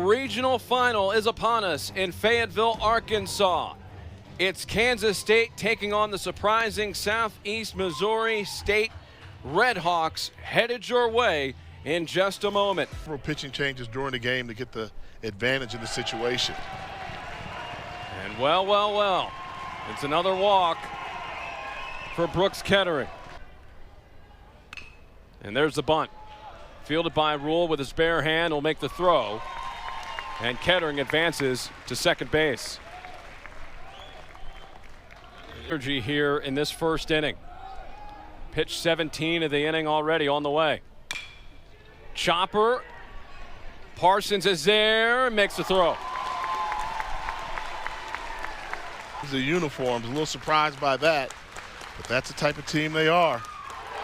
regional final is upon us in Fayetteville, Arkansas. It's Kansas State taking on the surprising Southeast Missouri State Redhawks, headed your way in just a moment. Several pitching changes during the game to get the advantage in the situation. And well, it's another walk for Brooks Kettering. And there's the bunt. Fielded by Rule with his bare hand, will make the throw. And Kettering advances to second base. Energy here in this first inning. Pitch 17 of the inning already on the way. Chopper. Parsons is there, makes the throw. The uniforms, a little surprised by that, but that's the type of team they are.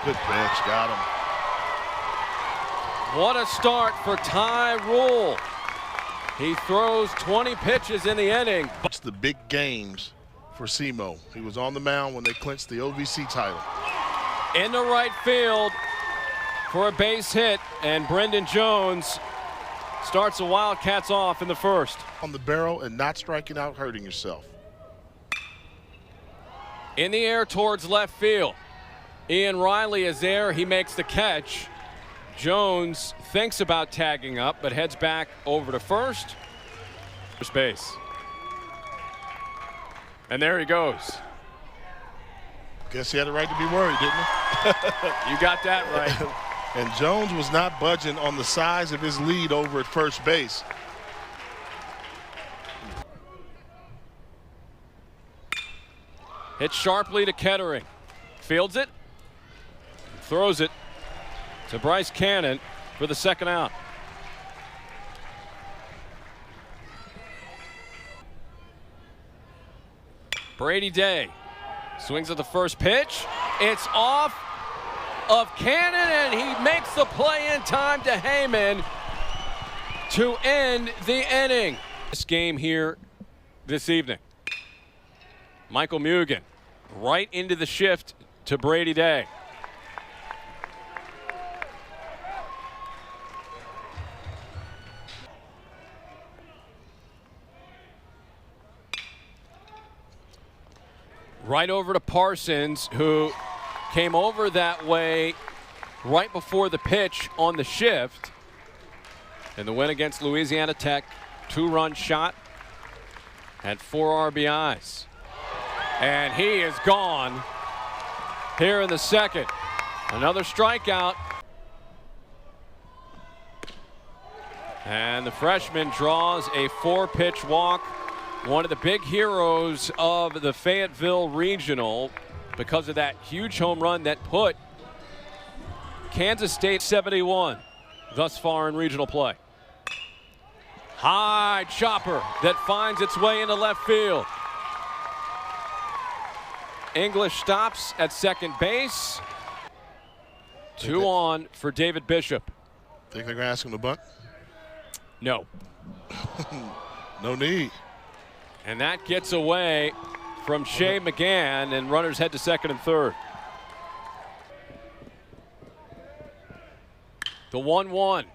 Good pitch, got him. What a start for Ty Rule. He throws 20 pitches in the inning. It's the big games for SEMO. He was on the mound when they clinched the OVC title. In the right field for a base hit, and Brendan Jones starts the Wildcats off in the first. On the barrel and not striking out, hurting yourself. In the air towards left field. Ian Riley is there. He makes the catch. Jones thinks about tagging up, but heads back over to first. First base. And there he goes. Guess he had a right to be worried, didn't he? You got that right. And Jones was not budging on the size of his lead over at first base. Hit sharply to Kettering. Fields it. Throws it to Bryce Cannon for the second out. Brady Day swings at the first pitch. It's off of Cannon, and he makes the play in time to Heyman to end the inning. This game here this evening. Michael Mugen right into the shift to Brady Day. Right over to Parsons, who came over that way right before the pitch on the shift. And the win against Louisiana Tech, 2-run shot and 4 RBIs. And he is gone here in the second. Another strikeout. And the freshman draws a 4-pitch walk. One of the big heroes of the Fayetteville Regional because of that huge home run that put Kansas State 71 thus far in regional play. High chopper that finds its way into left field. English stops at second base. 2 on for David Bishop. Think they're going to ask him to bunt? No. No need. And that gets away from Shea McGann, and runners head to second and third. The 1-1.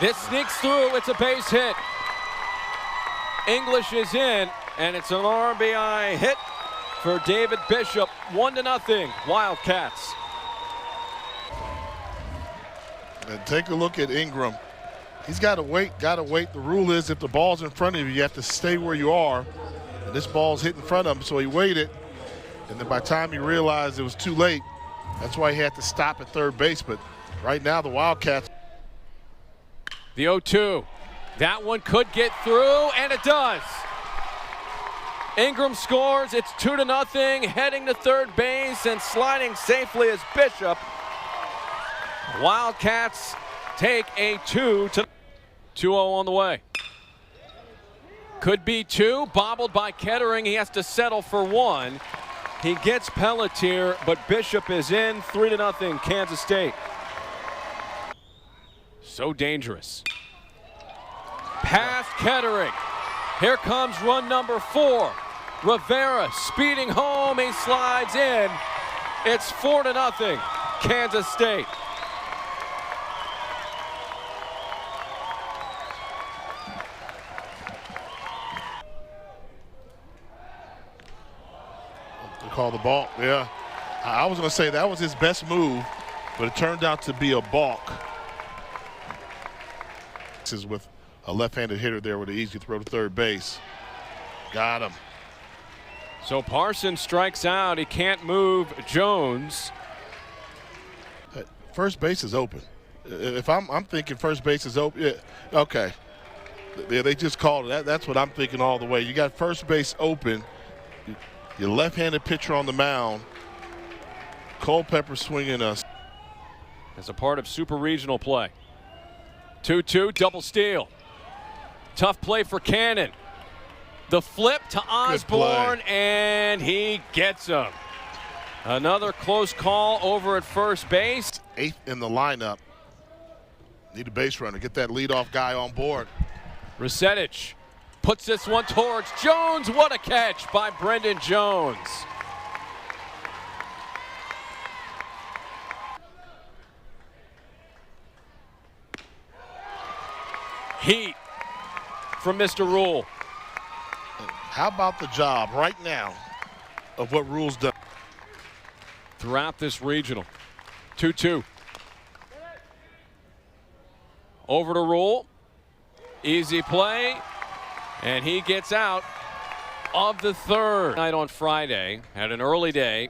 This sneaks through. It's a base hit. English is in, and it's an RBI hit for David Bishop. 1-0 Wildcats. And take a look at Ingram. He's got to wait, The rule is if the ball's in front of you, you have to stay where you are. And this ball's hit in front of him, so he waited. And then by the time he realized it was too late, that's why he had to stop at third base. But right now, the Wildcats. The 0-2. That one could get through, and it does. Ingram scores. It's 2-0, heading to third base and sliding safely as Bishop. Wildcats take a 2-0 on the way. Could be 2, bobbled by Kettering. He has to settle for 1. He gets Pelletier, but Bishop is in. 3-0 Kansas State. So dangerous. Past Kettering. Here comes run number 4. Rivera speeding home. He slides in. It's 4-0 Kansas State. Call the ball. Yeah. I was going to say that was his best move, but it turned out to be a balk. This is with a left-handed hitter there with an easy throw to third base. Got him. So Parsons strikes out. He can't move Jones. First base is open. If I'm thinking first base is open, yeah, okay. They just called it. That's what I'm thinking all the way. You got first base open. Your left-handed pitcher on the mound. Culpepper swinging us. As a part of Super Regional play. 2-2, double steal. Tough play for Cannon. The flip to Osborne, and he gets him. Another close call over at first base. 8th in the lineup. Need a base runner. Get that leadoff guy on board. Resetich puts this one towards Jones. What a catch by Brendan Jones. Heat from Mr. Rule. How about the job right now of what Rule's done throughout this regional? 2-2. Over to Rule. Easy play. And he gets out of the third. Night on Friday. Had an early day.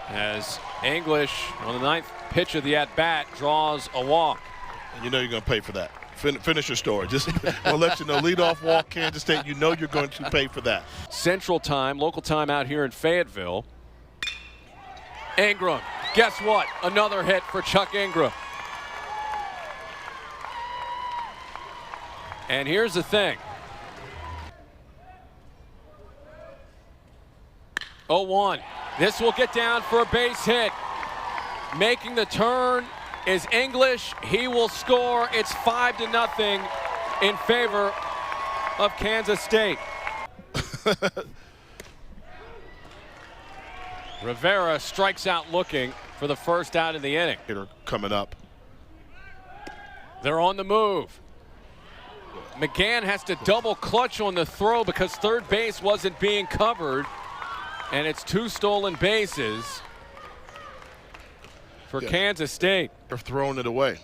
As English on the 9th pitch of the at-bat draws a walk. You know you're going to pay for that. Finish your story. Just want to let you know, leadoff walk, Kansas State, you know you're going to pay for that. Central time, local time out here in Fayetteville. Ingram, guess what? Another hit for Chuck Ingram. And here's the thing. 0-1. This will get down for a base hit. Making the turn is English. He will score. It's 5-0 in favor of Kansas State. Rivera strikes out looking for the first out of the inning. Coming up. They're on the move. McGann has to double clutch on the throw because third base wasn't being covered. And it's 2 stolen bases for Kansas State. They're throwing it away.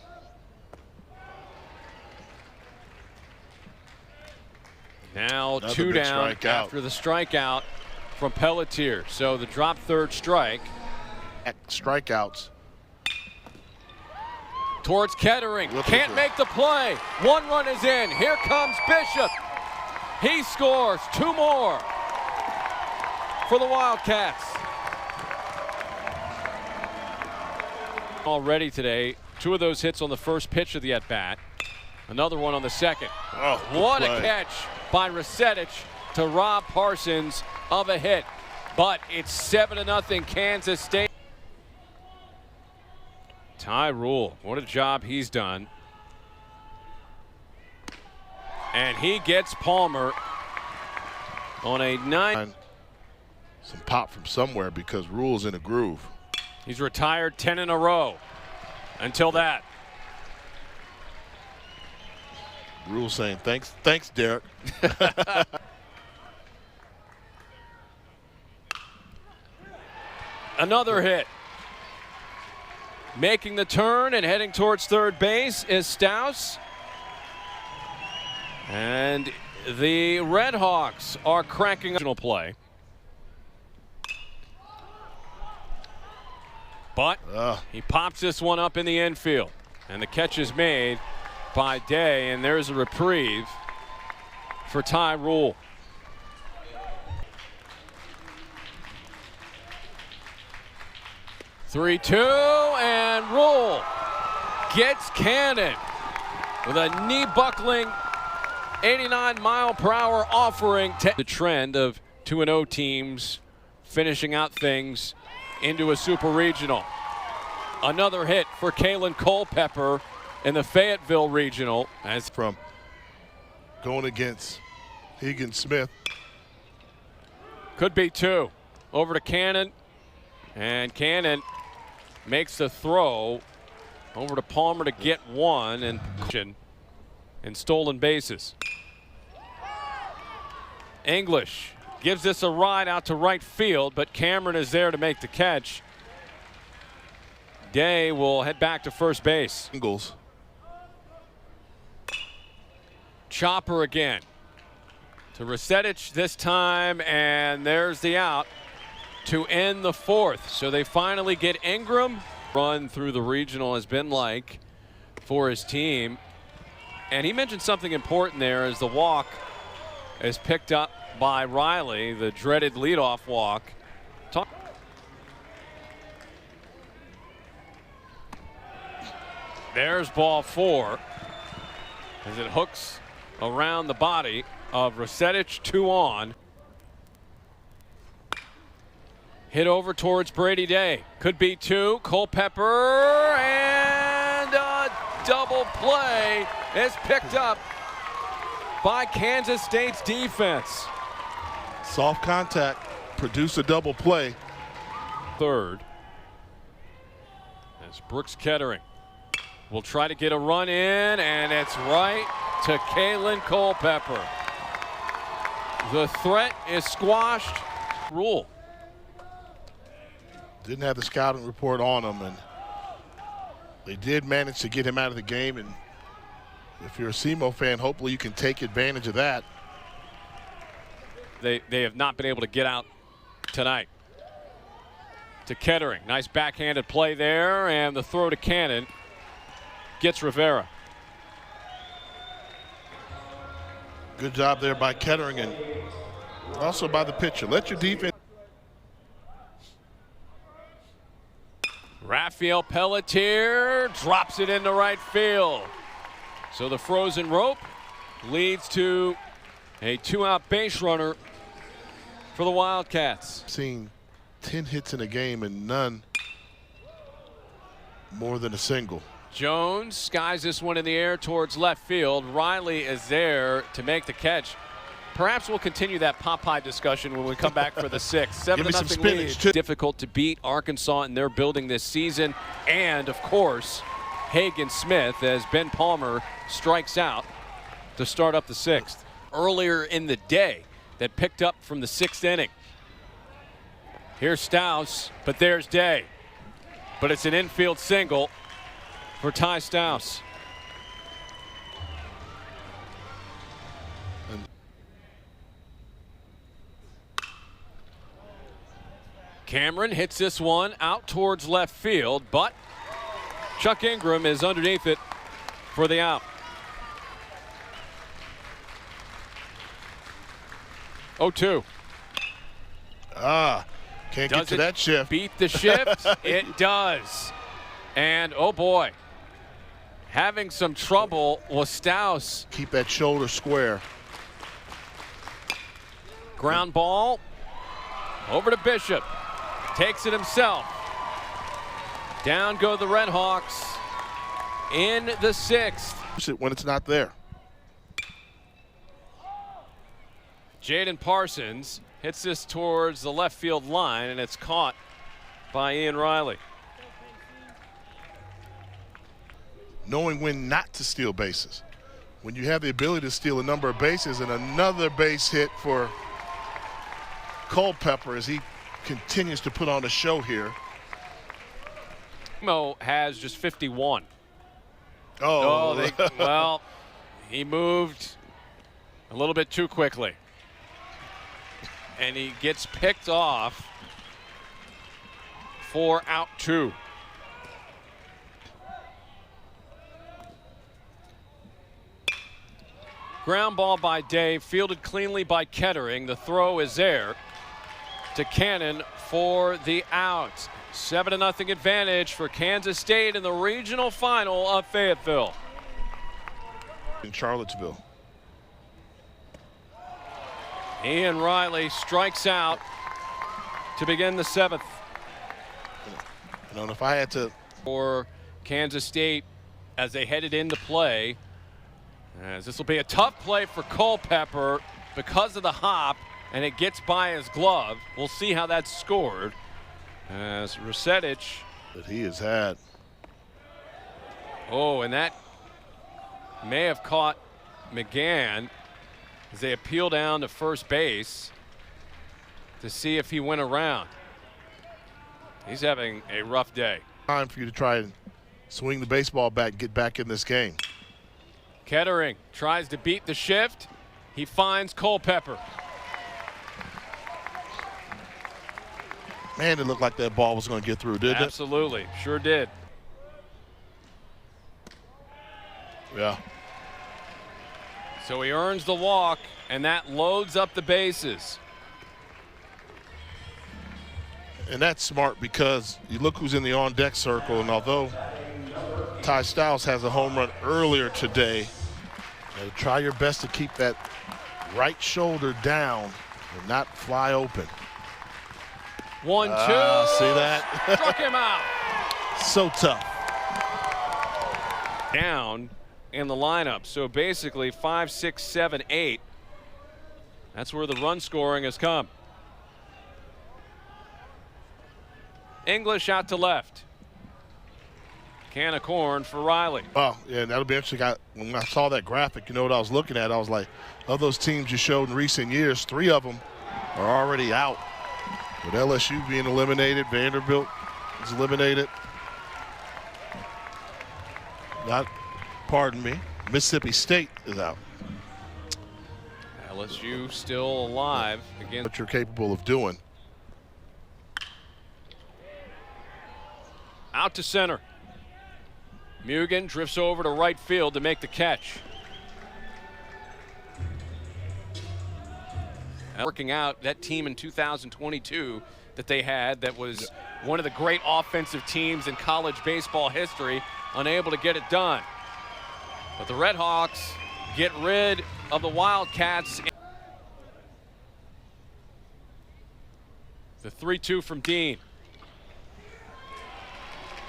Now Another 2 down after the strikeout from Pelletier. So the drop third strike. Strikeouts. Towards Kettering. Can't make the play. 1 run is in. Here comes Bishop. He scores 2 more for the Wildcats. Already today, 2 of those hits on the first pitch of the at-bat. Another one on the second. Oh, what a catch by Resetich to rob Parsons of a hit. But it's 7-0 Kansas State. Ty Rule, what a job he's done. And he gets Palmer on a 9. Some pop from somewhere because Rule's in a groove. He's retired 10 in a row until that. Rule saying thanks Derek. Another hit. Making the turn and heading towards third base is Staus. And the Red Hawks are cracking a play. But he pops this one up in the infield. And the catch is made by Day, and there's a reprieve for Ty Rule. Three-two, and Rule gets Cannon with a knee-buckling 89-mile-per-hour offering. The trend of 2-0 teams finishing out things into a super regional. Another hit for Kalen Culpepper in the Fayetteville regional. As from going against Higgins Smith. Could be 2. Over to Cannon. And Cannon makes the throw over to Palmer to get 1 and stolen bases. English gives this a ride out to right field, but Cameron is there to make the catch. Day will head back to first base. Singles. Chopper again to Resetich this time, and there's the out to end the fourth. So they finally get Ingram. Run through the regional has been like for his team. And he mentioned something important there as the walk is picked up by Riley, the dreaded leadoff walk. There's ball 4 as it hooks around the body of Resetich, 2 on. Hit over towards Brady Day. Could be 2. Culpepper, and a double play is picked up by Kansas State's defense. Soft contact, produce a double play. Third. As Brooks Kettering will try to get a run in, and it's right to Kalen Culpepper. The threat is squashed. Rule. Didn't have the scouting report on him, and they did manage to get him out of the game. And if you're a SEMO fan, hopefully you can take advantage of that. They have not been able to get out tonight. To Kettering. Nice backhanded play there, and the throw to Cannon gets Rivera. Good job there by Kettering and also by the pitcher. Let your defense. Rafael Pelletier drops it into right field. So the frozen rope leads to a 2-out base runner for the Wildcats. Seen 10 hits in a game and none more than a single. Jones skies this one in the air towards left field. Riley is there to make the catch. Perhaps we'll continue that Popeye discussion when we come back for the 6th. 7-0 lead. Difficult to beat Arkansas in their building this season. And, of course, Hagen Smith as Ben Palmer strikes out to start up the 6th. Earlier in the day that picked up from the 6th inning. Here's Staus, but there's Day. But it's an infield single for Ty Staus. Cameron hits this one out towards left field, but Chuck Ingram is underneath it for the out. 0-2. Can't get to that shift. Beat the shift? It does. And oh boy, having some trouble with Staus. Keep that shoulder square. Ground ball over to Bishop. Takes it himself. Down go the Red Hawks in the 6th. When it's not there. Jaden Parsons hits this towards the left field line, and it's caught by Ian Riley. Knowing when not to steal bases. When you have the ability to steal a number of bases, and another base hit for Culpepper as he continues to put on a show here. Mo has just 51. Oh, well, he moved a little bit too quickly. And he gets picked off for out 2. Ground ball by Day, fielded cleanly by Kettering. The throw is there to Cannon for the out. 7-0 advantage for Kansas State in the regional final of Fayetteville. In Charlottesville. Ian Riley strikes out to begin the 7th. You know, if I had to. For Kansas State as they headed into play. As this will be a tough play for Culpepper because of the hop, and it gets by his glove. We'll see how that's scored. As Resetich. That he has had. Oh, and that may have caught McGann as they appeal down to first base. to see if he went around. He's having a rough day. Time for you to try and swing the baseball bat, get back in this game. Kettering tries to beat the shift. He finds Culpepper. Man, it looked like that ball was going to get through, didn't it? Absolutely, sure did. Yeah. So he earns the walk, and that loads up the bases. And that's smart because you look who's in the on-deck circle, and although Ty Stiles has a home run earlier today, try your best to keep that right shoulder down and not fly open. 1-2. See that? Struck him out. So tough. Down in the lineup. So basically 5, 6, 7, 8. That's where the run scoring has come. English out to left. Can of corn for Riley. Oh, yeah, that'll be interesting. When I saw that graphic, you know what I was looking at? I was like, of those teams you showed in recent years, 3 of them are already out. With LSU being eliminated, Vanderbilt is eliminated. Pardon me, Mississippi State is out. LSU still alive against What you're capable of doing. out to center. Mugen drifts over to right field to make the catch. Working out that team in 2022 that they had, that was one of the great offensive teams in college baseball history, unable to get it done. But the Red Hawks get rid of the Wildcats. The 3-2 from Dean.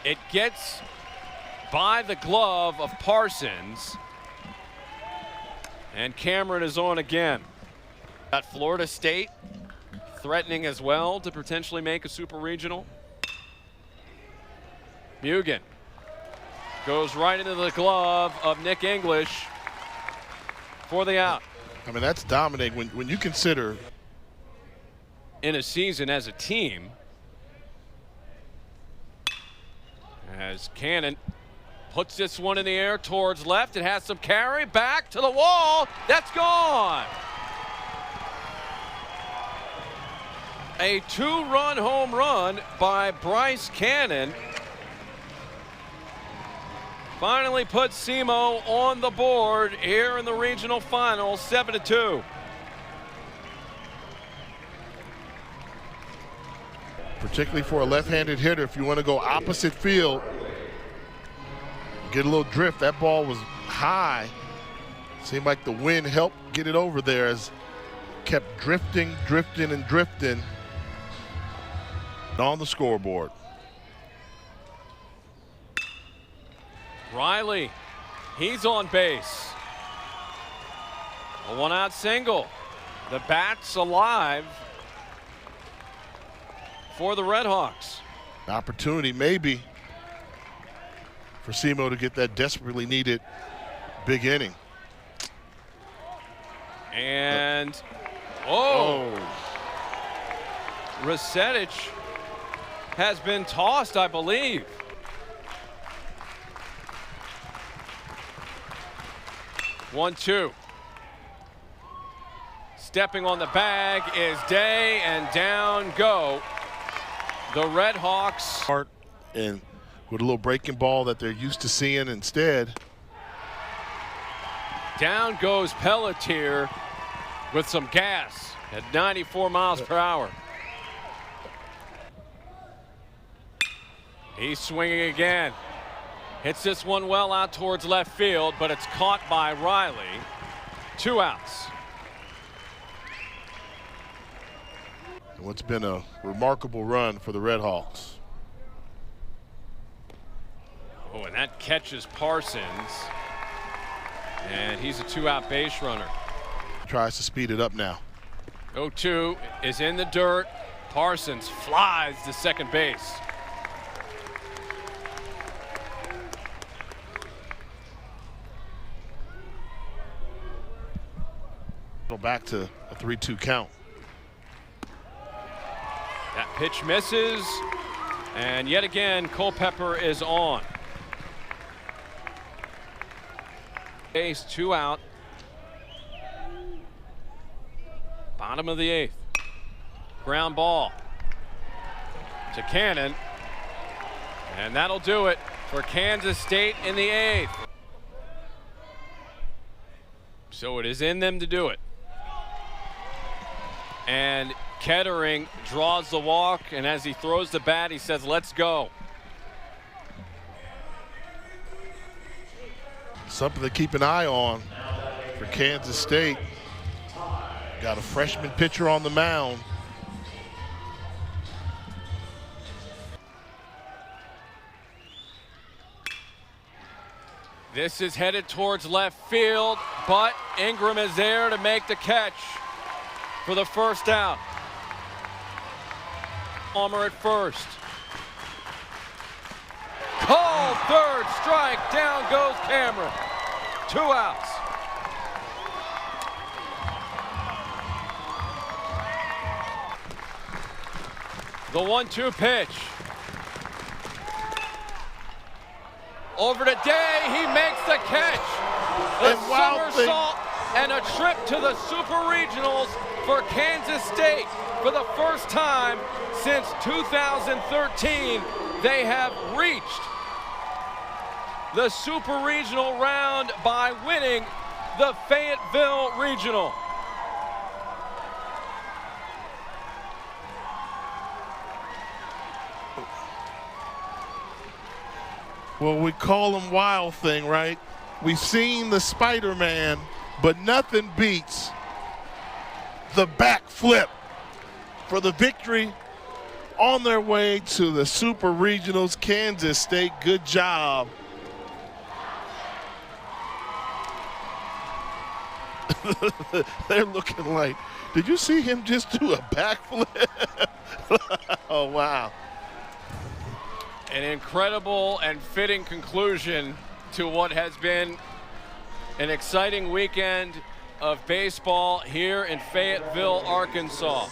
It gets by the glove of Parsons. And Cameron is on again. Got Florida State threatening as well to potentially make a super regional. Mugen goes right into the glove of Nick English for the out. I mean, that's dominating when you consider In a season as a team, as Cannon puts this one in the air towards left. It has some carry back to the wall. That's gone. A 2-run home run by Bryce Cannon finally puts SEMO on the board here in the regional final, 7-2. particularly for a left-handed hitter, if you want to go opposite field, get a little drift. That ball was high. Seemed like the wind helped get it over there as kept drifting on the scoreboard. Riley, he's on base. A one-out single. The bat's alive for the Red Hawks. Opportunity maybe for SEMO to get that desperately needed big inning. And, Rasetic has been tossed, I believe. One-two. Stepping on the bag is Day, and down go the Red Hawks. And with a little breaking ball that they're used to seeing instead. Down goes Pelletier with some gas at 94 miles per hour. He's swinging again. Hits this one well out towards left field, but it's caught by Riley. 2 outs. What's been a remarkable run for the Red Hawks. Oh, and that catches Parsons. And he's a 2-out base runner. Tries to speed it up now. 0-2 is in the dirt. Parsons flies to second base. Back to a 3-2 count. That pitch misses, and yet again, Culpepper is on. Base, 2 out. Bottom of the 8th. Ground ball to Cannon, and that'll do it for Kansas State in the 8th. So it is in them to do it. And Kettering draws the walk, and as he throws the bat, he says, let's go. Something to keep an eye on for Kansas State. Got a freshman pitcher on the mound. This is headed towards left field, but Ingram is there to make the catch for the first out. Palmer at first. Called third strike, down goes Cameron. 2 outs. The 1-2 pitch. Over to Day, he makes the catch. A somersault and a trip to the Super Regionals for Kansas State. For the first time since 2013, they have reached the Super Regional round by winning the Fayetteville Regional. Well, we call him Wild Thing, right? We've seen the Spider-Man, but nothing beats the backflip for the victory on their way to the Super Regionals. Kansas State, good job. They're looking like, did you see him just do a backflip? Oh, wow. An incredible and fitting conclusion to what has been an exciting weekend of baseball here in Fayetteville, Arkansas.